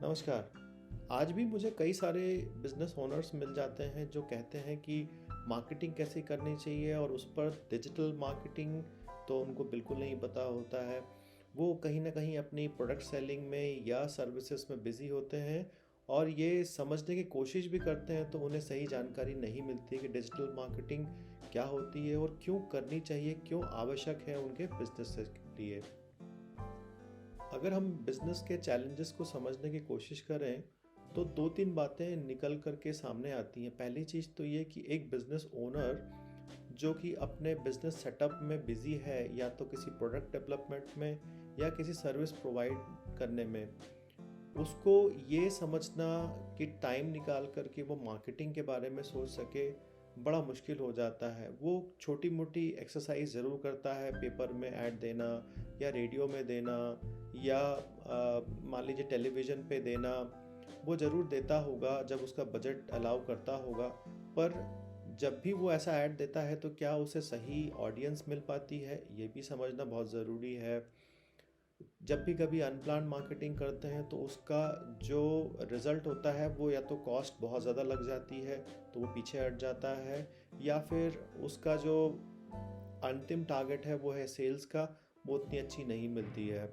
नमस्कार। आज भी मुझे कई सारे बिज़नेस ओनर्स मिल जाते हैं जो कहते हैं कि मार्केटिंग कैसे करनी चाहिए और उस पर डिजिटल मार्केटिंग तो उनको बिल्कुल नहीं पता होता है। वो कहीं न कहीं अपनी प्रोडक्ट सेलिंग में या सर्विसेज़ में बिज़ी होते हैं और ये समझने की कोशिश भी करते हैं तो उन्हें सही जानकारी नहीं मिलती कि डिजिटल मार्केटिंग क्या होती है और क्यों करनी चाहिए, क्यों आवश्यक है उनके बिज़नेसेस के लिए। अगर हम बिजनेस के चैलेंजेस को समझने की कोशिश करें तो दो तीन बातें निकल कर के सामने आती हैं। पहली चीज़ तो ये कि एक बिजनेस ओनर जो कि अपने बिजनेस सेटअप में बिजी है या तो किसी प्रोडक्ट डेवलपमेंट में या किसी सर्विस प्रोवाइड करने में, उसको ये समझना कि टाइम निकाल कर के वो मार्केटिंग के बारे में सोच सके, बड़ा मुश्किल हो जाता है। वो छोटी-मोटी एक्सरसाइज़ ज़रूर करता है, पेपर में ऐड देना या रेडियो में देना या मान लीजिए टेलीविज़न पे देना, वो ज़रूर देता होगा जब उसका बजट अलाउ करता होगा। पर जब भी वो ऐसा ऐड देता है तो क्या उसे सही ऑडियंस मिल पाती है, ये भी समझना बहुत ज़रूरी है। जब भी कभी अनप्लान्ड मार्केटिंग करते हैं तो उसका जो रिज़ल्ट होता है वो या तो कॉस्ट बहुत ज़्यादा लग जाती है तो वो पीछे हट जाता है, या फिर उसका जो अंतिम टारगेट है वो है सेल्स का, वो उतनी अच्छी नहीं मिलती है।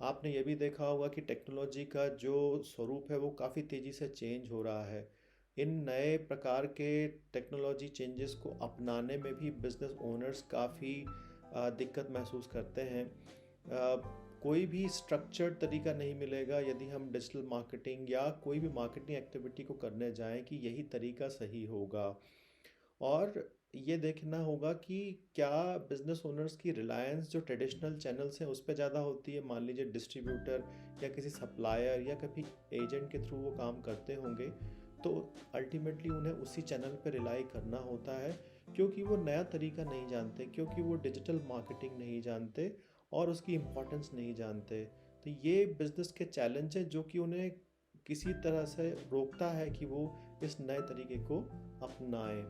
आपने ये भी देखा होगा कि टेक्नोलॉजी का जो स्वरूप है वो काफ़ी तेज़ी से चेंज हो रहा है। इन नए प्रकार के टेक्नोलॉजी चेंजेस को अपनाने में भी बिज़नेस ओनर्स काफ़ी दिक्कत महसूस करते हैं। कोई भी स्ट्रक्चर्ड तरीका नहीं मिलेगा यदि हम डिजिटल मार्केटिंग या कोई भी मार्केटिंग एक्टिविटी को करने जाएं कि यही तरीका सही होगा। और ये देखना होगा कि क्या बिजनेस ओनर्स की रिलायंस जो ट्रेडिशनल चैनल्स हैं उस पे ज़्यादा होती है, मान लीजिए डिस्ट्रीब्यूटर या किसी सप्लायर या कभी एजेंट के थ्रू वो काम करते होंगे, तो अल्टीमेटली उन्हें उसी चैनल पे रिलाई करना होता है, क्योंकि वो नया तरीका नहीं जानते, क्योंकि वो डिजिटल मार्केटिंग नहीं जानते और उसकी इम्पोर्टेंस नहीं जानते। तो ये बिज़नेस के चैलेंज हैं जो कि उन्हें किसी तरह से रोकता है कि वो इस नए तरीके को अपनाएं।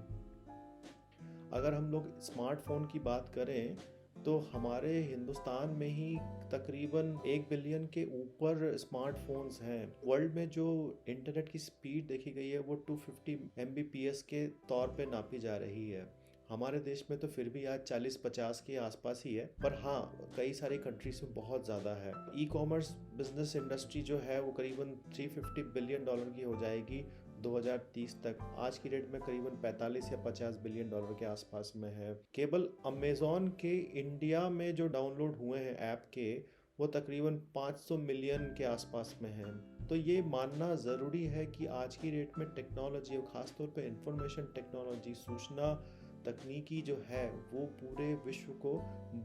अगर हम लोग स्मार्टफ़ोन की बात करें तो हमारे हिंदुस्तान में ही तकरीबन 1 बिलियन के ऊपर स्मार्टफ़ोन्स हैं। वर्ल्ड में जो इंटरनेट की स्पीड देखी गई है वो 250 एमबीपीएस के तौर पे नापी जा रही है। हमारे देश में तो फिर भी आज 40-50 के आसपास ही है, पर हाँ, कई सारी कंट्रीज़ में बहुत ज़्यादा है। ई-कॉमर्स बिज़नेस इंडस्ट्री जो है वो करीबन $350 बिलियन की हो जाएगी 2030 तक। आज की डेट में करीबन 45 या 50 बिलियन डॉलर के आसपास में है। केवल अमेज़न के इंडिया में जो डाउनलोड हुए हैं ऐप के, वो तकरीबन 500 मिलियन के आसपास में हैं। तो ये मानना ज़रूरी है कि आज की डेट में टेक्नोलॉजी और ख़ास तौर पे इंफॉर्मेशन टेक्नोलॉजी, सूचना तकनीकी जो है वो पूरे विश्व को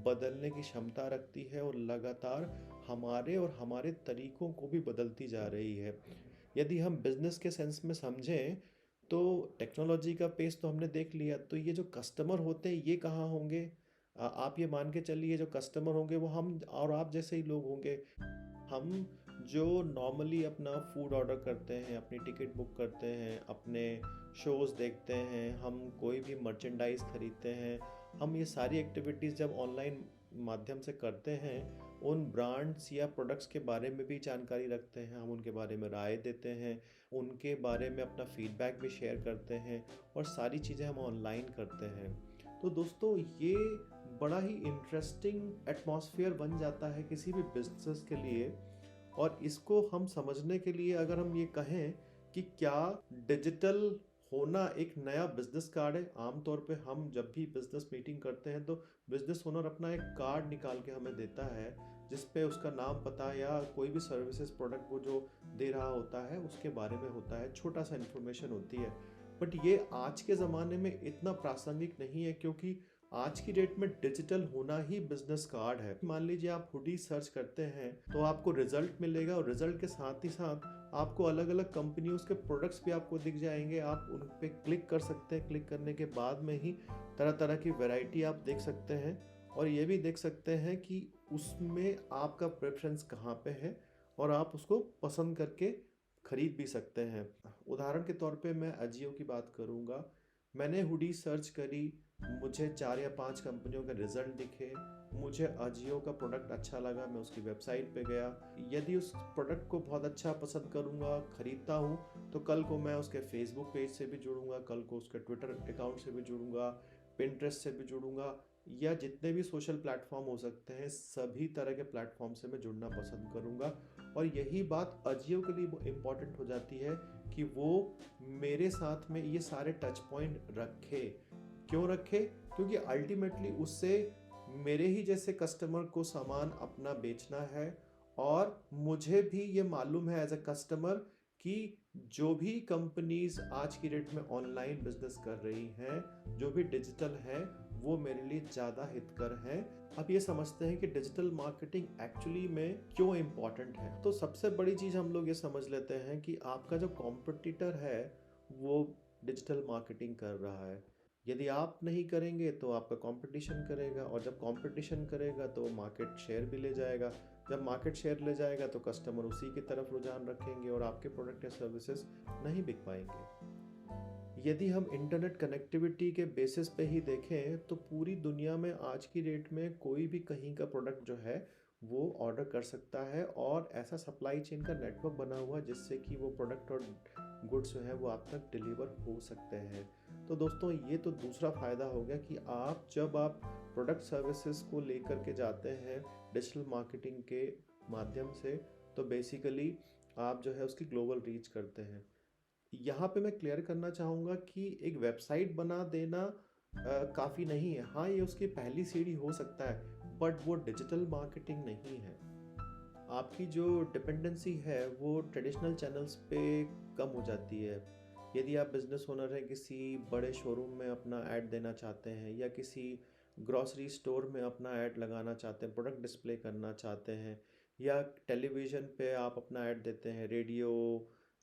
बदलने की क्षमता रखती है और लगातार हमारे और हमारे तरीकों को भी बदलती जा रही है। यदि हम बिज़नेस के सेंस में समझें तो टेक्नोलॉजी का पेस तो हमने देख लिया, तो ये जो कस्टमर होते हैं ये कहाँ होंगे? आप ये मान के चलिए जो कस्टमर होंगे वो हम और आप जैसे ही लोग होंगे। हम जो नॉर्मली अपना फूड ऑर्डर करते हैं, अपनी टिकट बुक करते हैं, अपने शोज़ देखते हैं, हम कोई भी मर्चेंडाइज़ खरीदते हैं, हम ये सारी एक्टिविटीज़ जब ऑनलाइन माध्यम से करते हैं, उन ब्रांड्स या प्रोडक्ट्स के बारे में भी जानकारी रखते हैं, हम उनके बारे में राय देते हैं, उनके बारे में अपना फीडबैक भी शेयर करते हैं और सारी चीज़ें हम ऑनलाइन करते हैं। तो दोस्तों ये बड़ा ही इंटरेस्टिंग एटमॉस्फेयर बन जाता है किसी भी बिज़नेस के लिए। और इसको हम समझने के लिए अगर हम ये कहें कि क्या डिजिटल होना एक नया बिज़नेस कार्ड है? आम तौर पे हम जब भी बिज़नेस मीटिंग करते हैं तो बिज़नेस ओनर अपना एक कार्ड निकाल के हमें देता है, जिस पे उसका नाम, पता या कोई भी सर्विसेज प्रोडक्ट वो जो दे रहा होता है उसके बारे में होता है, छोटा-सा इन्फॉर्मेशन होती है। बट ये आज के ज़माने में इतना प्रासंगिक नहीं है, क्योंकि आज की डेट में डिजिटल होना ही बिजनेस कार्ड है। मान लीजिए आप हुडी सर्च करते हैं तो आपको रिजल्ट मिलेगा और रिजल्ट के साथ ही साथ आपको अलग अलग कंपनियों के प्रोडक्ट्स भी आपको दिख जाएंगे। आप उन पे क्लिक कर सकते हैं, क्लिक करने के बाद में ही तरह तरह की वैरायटी आप देख सकते हैं और ये भी देख सकते हैं कि उसमें आपका प्रेफरेंस कहाँ पे है और आप उसको पसंद करके खरीद भी सकते हैं। उदाहरण के तौर पे मैं अजियो की बात करूँगा। मैंने हुडी सर्च करी मुझे 4 या 5 कंपनियों के रिजल्ट दिखे, मुझे अजियो का प्रोडक्ट अच्छा लगा, मैं उसकी वेबसाइट पे गया। यदि उस प्रोडक्ट को बहुत अच्छा पसंद करूँगा, खरीदता हूँ, तो कल को मैं उसके फेसबुक पेज से भी जुड़ूँगा, कल को उसके ट्विटर अकाउंट से भी जुड़ूँगा, पिंटरेस्ट से भी जुड़ूँगा, या जितने भी सोशल प्लेटफॉर्म हो सकते हैं सभी तरह के प्लेटफॉर्म से मैं जुड़ना पसंद करूँगा। और यही बात अजियो के लिए इम्पॉर्टेंट हो जाती है कि वो मेरे साथ में ये सारे टच पॉइंट रखे। क्यों रखे? क्योंकि अल्टीमेटली उससे मेरे ही जैसे कस्टमर को सामान अपना बेचना है, और मुझे भी ये मालूम है एज अ कस्टमर कि जो भी कंपनीज आज की डेट में ऑनलाइन बिजनेस कर रही हैं, जो भी डिजिटल हैं, वो मेरे लिए ज़्यादा हितकर हैं। अब ये समझते हैं कि डिजिटल मार्केटिंग एक्चुअली में क्यों इम्पॉर्टेंट है। तो सबसे बड़ी चीज़ हम लोग ये समझ लेते हैं कि आपका जो कॉम्पिटिटर है वो डिजिटल मार्केटिंग कर रहा है। यदि आप नहीं करेंगे तो आपका कंपटीशन करेगा, और जब कंपटीशन करेगा तो मार्केट शेयर भी ले जाएगा। जब मार्केट शेयर ले जाएगा तो कस्टमर उसी की तरफ रुझान रखेंगे और आपके प्रोडक्ट या सर्विसेज नहीं बिक पाएंगे। यदि हम इंटरनेट कनेक्टिविटी के बेसिस पे ही देखें तो पूरी दुनिया में आज की डेट में कोई भी कहीं का प्रोडक्ट जो है वो ऑर्डर कर सकता है, और ऐसा सप्लाई चेन का नेटवर्क बना हुआ है जिससे कि वो प्रोडक्ट और गुड्स जो है वो आप तक डिलीवर हो सकते हैं। तो दोस्तों ये तो दूसरा फ़ायदा हो गया कि जब आप प्रोडक्ट सर्विसेज को लेकर के जाते हैं डिजिटल मार्केटिंग के माध्यम से, तो बेसिकली आप जो है उसकी ग्लोबल रीच करते हैं। यहाँ पे मैं क्लियर करना चाहूँगा कि एक वेबसाइट बना देना काफ़ी नहीं है। हाँ, ये उसकी पहली सीढ़ी हो सकता है, बट वो डिजिटल मार्केटिंग नहीं है। आपकी जो डिपेंडेंसी है वो ट्रेडिशनल चैनल्स पे कम हो जाती है। यदि आप बिजनेस ओनर हैं, किसी बड़े शोरूम में अपना ऐड देना चाहते हैं, या किसी ग्रॉसरी स्टोर में अपना ऐड लगाना चाहते हैं, प्रोडक्ट डिस्प्ले करना चाहते हैं, या टेलीविज़न पे आप अपना ऐड देते हैं, रेडियो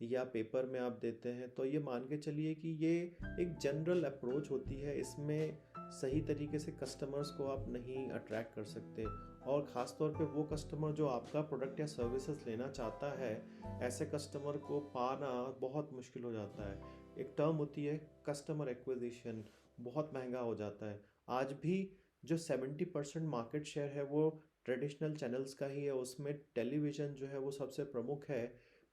या पेपर में आप देते हैं, तो ये मान के चलिए कि ये एक जनरल अप्रोच होती है। इसमें सही तरीके से कस्टमर्स को आप नहीं अट्रैक्ट कर सकते, और ख़ास तौर पे वो कस्टमर जो आपका प्रोडक्ट या सर्विसेज लेना चाहता है, ऐसे कस्टमर को पाना बहुत मुश्किल हो जाता है। एक टर्म होती है कस्टमर एक्विजिशन, बहुत महंगा हो जाता है। आज भी जो 70% मार्केट शेयर है वो ट्रेडिशनल चैनल्स का ही है, उसमें टेलीविज़न जो है वो सबसे प्रमुख है।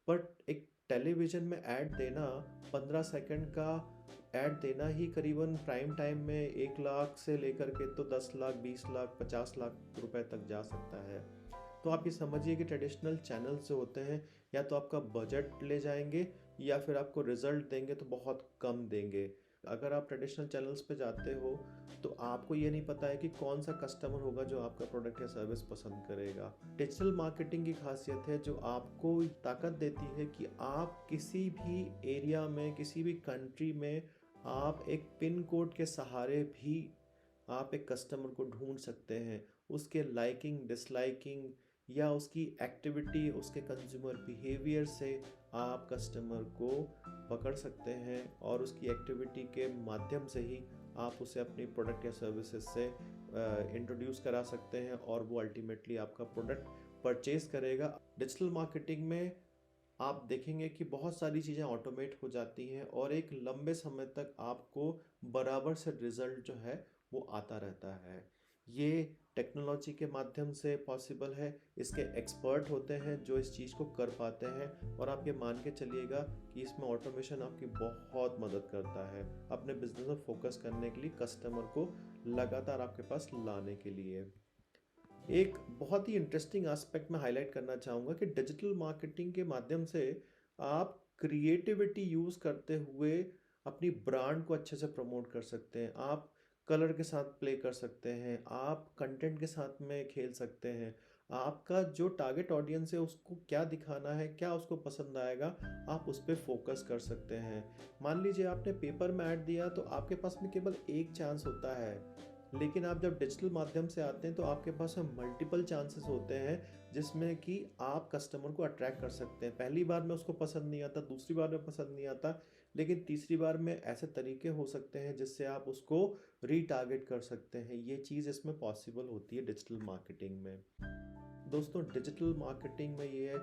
बट एक टेलीविज़न में ऐड देना, 15 सेकंड का ऐड देना ही करीबन प्राइम टाइम में 1 लाख से लेकर के तो 10 लाख, 20 लाख, 50 लाख रुपए तक जा सकता है। तो आप ये समझिए कि ट्रेडिशनल चैनल्स जो होते हैं, या तो आपका बजट ले जाएंगे या फिर आपको रिजल्ट देंगे तो बहुत कम देंगे। अगर आप ट्रेडिशनल चैनल्स पे जाते हो तो आपको ये नहीं पता है कि कौन सा कस्टमर होगा जो आपका प्रोडक्ट या सर्विस पसंद करेगा। डिजिटल मार्केटिंग की खासियत है जो आपको ताकत देती है कि आप किसी भी एरिया में, किसी भी कंट्री में आप एक पिन कोड के सहारे भी आप एक कस्टमर को ढूंढ सकते हैं। उसके लाइकिंग, डिसलाइकिंग, या उसकी एक्टिविटी, उसके कंज्यूमर बिहेवियर से आप कस्टमर को पकड़ सकते हैं, और उसकी एक्टिविटी के माध्यम से ही आप उसे अपनी प्रोडक्ट या सर्विसेज से इंट्रोड्यूस करा सकते हैं, और वो अल्टीमेटली आपका प्रोडक्ट परचेज करेगा। डिजिटल मार्केटिंग में आप देखेंगे कि बहुत सारी चीज़ें ऑटोमेट हो जाती हैं, और एक लंबे समय तक आपको बराबर से रिजल्ट जो है वो आता रहता है। ये टेक्नोलॉजी के माध्यम से पॉसिबल है। इसके एक्सपर्ट होते हैं जो इस चीज़ को कर पाते हैं, और आप ये मान के चलिएगा कि इसमें ऑटोमेशन आपकी बहुत मदद करता है अपने बिजनेस में फोकस करने के लिए, कस्टमर को लगातार आपके पास लाने के लिए। एक बहुत ही इंटरेस्टिंग एस्पेक्ट मैं हाईलाइट करना चाहूँगा कि डिजिटल मार्केटिंग के माध्यम से आप क्रिएटिविटी यूज़ करते हुए अपनी ब्रांड को अच्छे से प्रमोट कर सकते हैं। आप कलर के साथ प्ले कर सकते हैं, आप कंटेंट के साथ में खेल सकते हैं। आपका जो टारगेट ऑडियंस है उसको क्या दिखाना है, क्या उसको पसंद आएगा, आप उस पर फोकस कर सकते हैं। मान लीजिए आपने पेपर में ऐड दिया तो आपके पास में केवल एक चांस होता है, लेकिन आप जब डिजिटल माध्यम से आते हैं तो आपके पास में मल्टीपल चांसेस होते हैं जिसमें कि आप कस्टमर को अट्रैक्ट कर सकते हैं। पहली बार में उसको पसंद नहीं आता, दूसरी बार में पसंद नहीं आता, लेकिन तीसरी बार में ऐसे तरीके हो सकते हैं जिससे आप उसको रीटारगेट कर सकते हैं। ये चीज़ इसमें पॉसिबल होती है डिजिटल मार्केटिंग में। दोस्तों डिजिटल मार्केटिंग में ये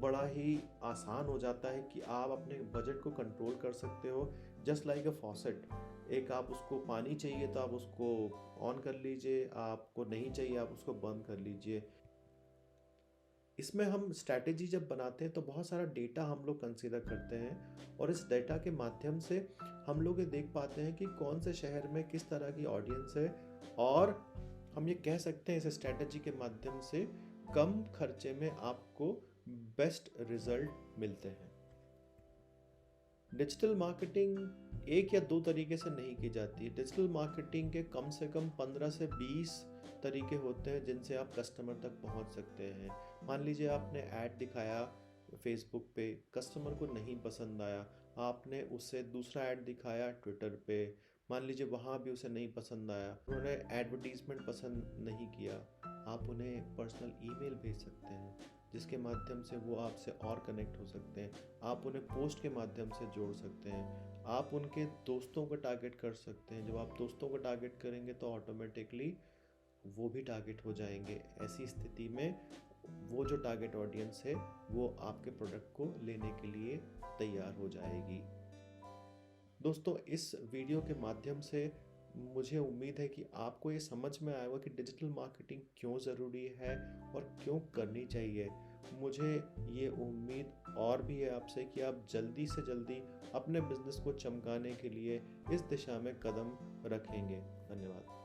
बड़ा ही आसान हो जाता है कि आप अपने बजट को कंट्रोल कर सकते हो। Just like a faucet. एक आप उसको पानी चाहिए तो आप उसको ऑन कर लीजिए, आपको नहीं चाहिए आप उसको बंद कर लीजिए। इसमें हम स्ट्रैटेजी जब बनाते हैं तो बहुत सारा डेटा हम लोग कंसीडर करते हैं, और इस डेटा के माध्यम से हम लोग ये देख पाते हैं कि कौन से शहर में किस तरह की ऑडियंस है, और हम ये कह सकते हैं इस स्ट्रैटेजी के माध्यम से कम खर्चे में आपको बेस्ट रिजल्ट मिलते हैं। डिजिटल मार्केटिंग एक या दो तरीके से नहीं की जाती है। डिजिटल मार्केटिंग के कम से कम 15 से 20 तरीके होते हैं जिनसे आप कस्टमर तक पहुंच सकते हैं। मान लीजिए आपने ऐड दिखाया फेसबुक पे, कस्टमर को नहीं पसंद आया, आपने उससे दूसरा ऐड दिखाया ट्विटर पे, मान लीजिए वहाँ भी उसे नहीं पसंद आया, उन्होंने एडवर्टीजमेंट पसंद नहीं किया, आप उन्हें पर्सनल ईमेल भेज सकते हैं जिसके माध्यम से वो आपसे और कनेक्ट हो सकते हैं। आप उन्हें पोस्ट के माध्यम से जोड़ सकते हैं, आप उनके दोस्तों को टारगेट कर सकते हैं। जब आप दोस्तों को टारगेट करेंगे तो ऑटोमेटिकली वो भी टारगेट हो जाएंगे। ऐसी स्थिति में वो जो टारगेट ऑडियंस है वो आपके प्रोडक्ट को लेने के लिए तैयार हो जाएगी। दोस्तों, इस वीडियो के माध्यम से मुझे उम्मीद है कि आपको ये समझ में आया होगा कि डिजिटल मार्केटिंग क्यों ज़रूरी है और क्यों करनी चाहिए। मुझे ये उम्मीद और भी है आपसे कि आप जल्दी से जल्दी अपने बिजनेस को चमकाने के लिए इस दिशा में कदम रखेंगे। धन्यवाद।